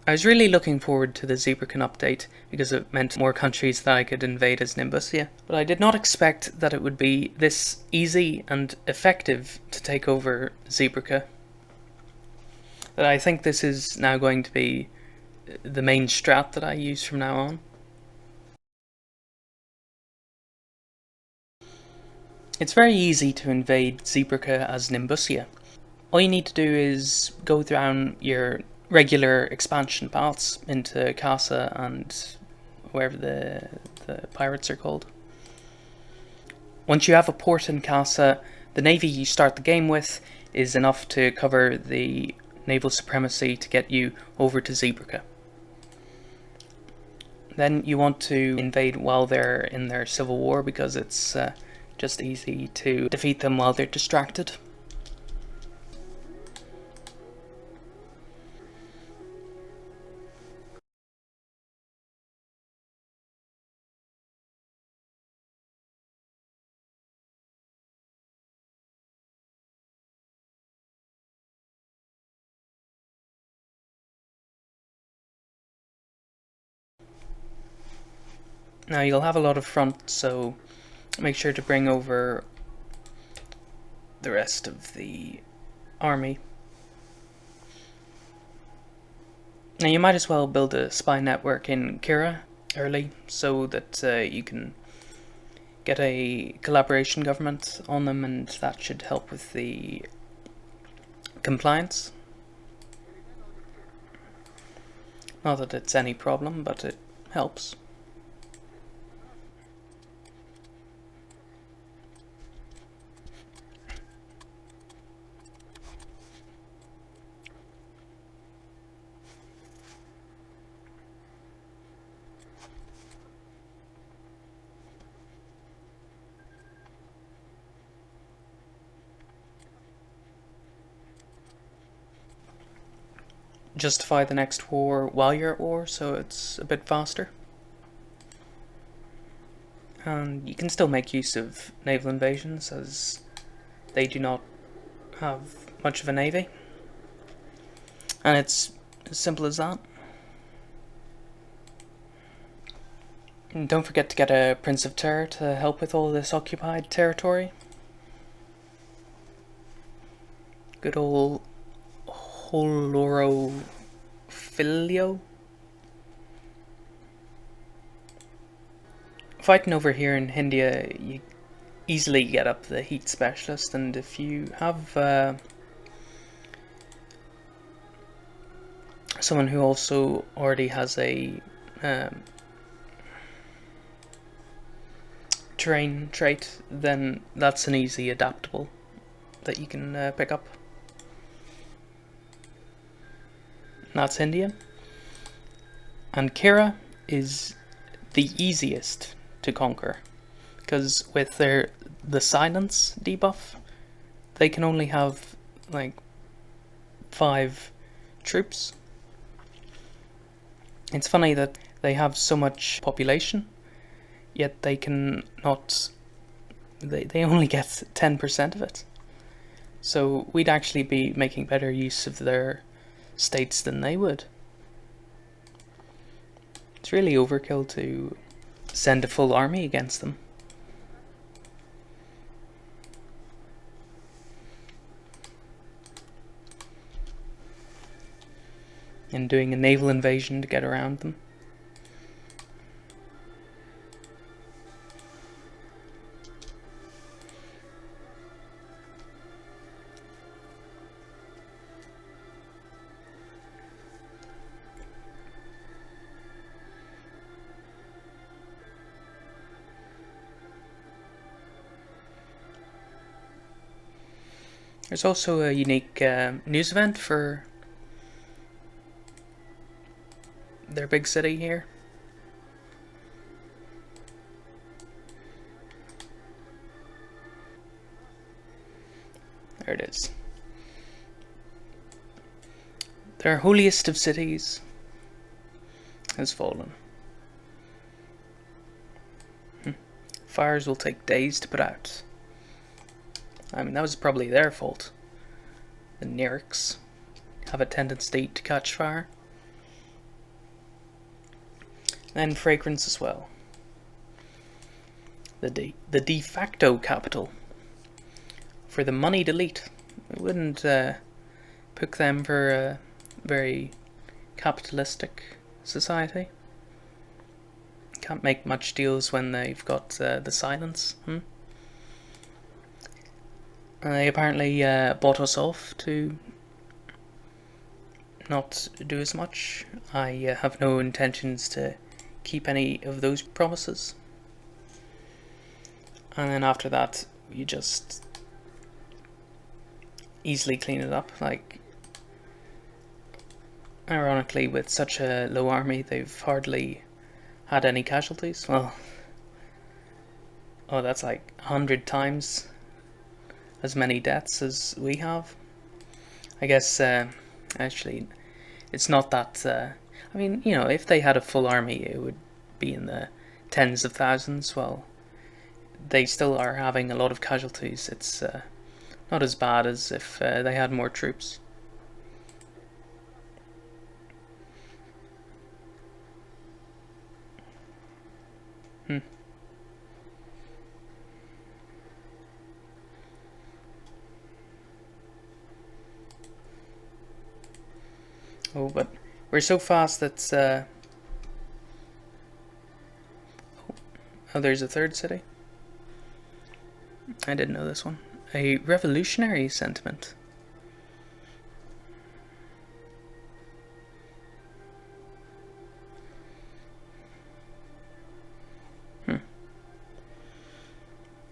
I was really looking forward to the Zebrican update because it meant more countries that I could invade as Nimbusia, but I did not expect that it would be this easy and effective to take over Zebrica. But I think this is now going to be the main strat that I use from now on. It's very easy to invade Zebrica as Nimbusia. All you need to do is go down your regular expansion paths into Casa and wherever the pirates are called. Once you have a port in Casa, the navy you start the game with is enough to cover the naval supremacy to get you over to Zebrica. Then you want to invade while they're in their civil war because it's just easy to defeat them while they're distracted. Now you'll have a lot of front, so make sure to bring over the rest of the army. Now you might as well build a spy network in Kira early so that you can get a collaboration government on them, and that should help with the compliance. Not that it's any problem, but it helps. Justify the next war while you're at war, so it's a bit faster. And you can still make use of naval invasions, as they do not have much of a navy. And it's as simple as that. And don't forget to get a Prince of Terror to help with all this occupied territory. Good old Holorophilia. Fighting over here in India, you easily get up the heat specialist, and if you have someone who also already has a terrain trait, then that's an easy adaptable that you can pick up. That's India. And Kira is the easiest to conquer, because with the silence debuff, they can only have like 5 troops. It's funny that they have so much population, yet they can not. They only get 10% of it. So we'd actually be making better use of their states than they would. It's really overkill to send a full army against them. And doing a naval invasion to get around them. There's also a unique news event for their big city here. There it is. Their holiest of cities has fallen. Fires will take days to put out. I mean, that was probably their fault. The Nyrics have a tendency to catch fire. and fragrance as well. The de facto capital for the moneyed elite. I wouldn't pick them for a very capitalistic society. Can't make much deals when they've got the silence. They apparently bought us off to not do as much. I have no intentions to keep any of those promises. And then after that, you just easily clean it up. Like, ironically, with such a low army, they've hardly had any casualties. Well, oh, that's like 100 times as many deaths as we have. I guess, actually, it's not that... I mean, you know, if they had a full army, it would be in the tens of thousands. Well, they still are having a lot of casualties. It's not as bad as if they had more troops. Oh, but we're so fast that... Oh, there's a third city. I didn't know this one. A revolutionary sentiment.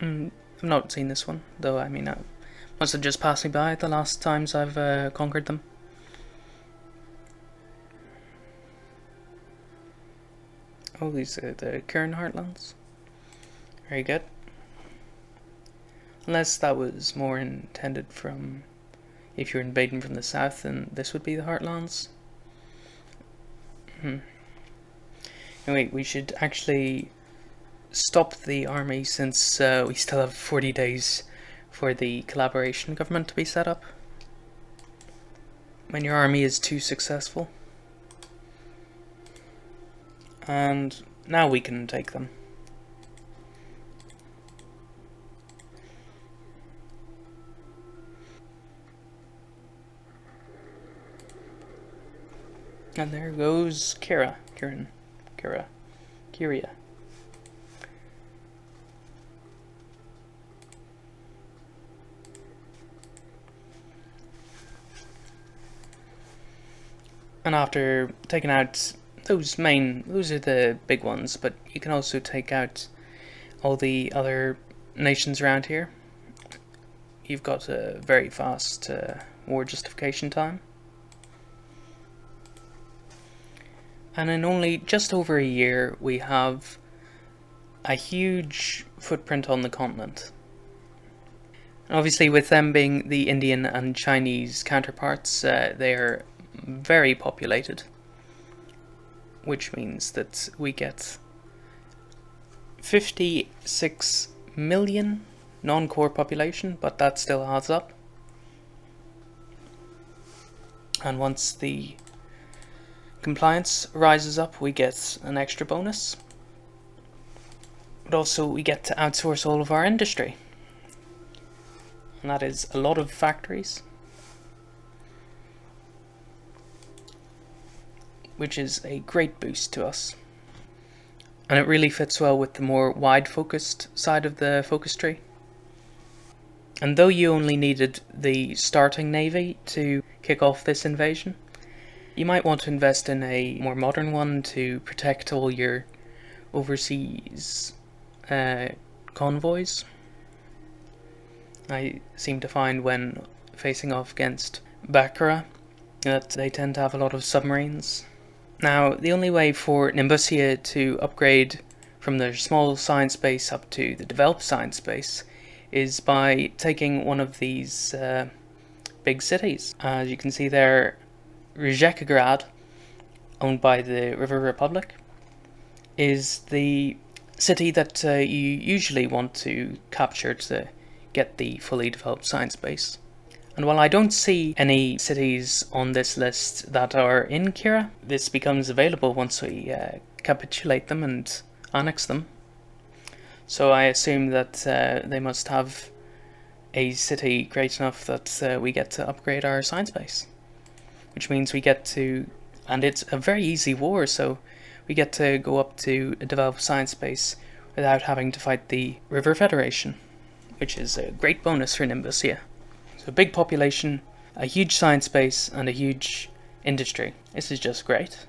I've not seen this one, though. I mean, I must have just passed me by the last times I've conquered them. Oh, these are the Kern Heartlands. Very good. Unless that was more intended from... If you're invading from the south, then this would be the Heartlands. Anyway, we should actually stop the army since we still have 40 days for the collaboration government to be set up. When your army is too successful. And now we can take them. And there goes Kyria. And after taking out those are the big ones, but you can also take out all the other nations around here. You've got a very fast war justification time. And in only just over a year, we have a huge footprint on the continent. And obviously, with them being the Indian and Chinese counterparts, they are very populated. Which means that we get 56 million non-core population, but that still adds up. And once the compliance rises up, we get an extra bonus. But also we get to outsource all of our industry. And that is a lot of factories. Which is a great boost to us. And it really fits well with the more wide-focused side of the focus tree. And though you only needed the starting navy to kick off this invasion, you might want to invest in a more modern one to protect all your overseas convoys. I seem to find when facing off against Baccarat that they tend to have a lot of submarines. Now, the only way for Nimbusia to upgrade from their small science base up to the developed science base is by taking one of these big cities. As you can see there, Rijekagrad, owned by the River Republic, is the city that you usually want to capture to get the fully developed science base. And while I don't see any cities on this list that are in Kira, this becomes available once we capitulate them and annex them. So I assume that they must have a city great enough that we get to upgrade our science base. Which means we get to, and it's a very easy war, so we get to go up to a developed science base without having to fight the River Federation, which is a great bonus for Nimbusia. So a big population, a huge science base, and a huge industry. This is just great.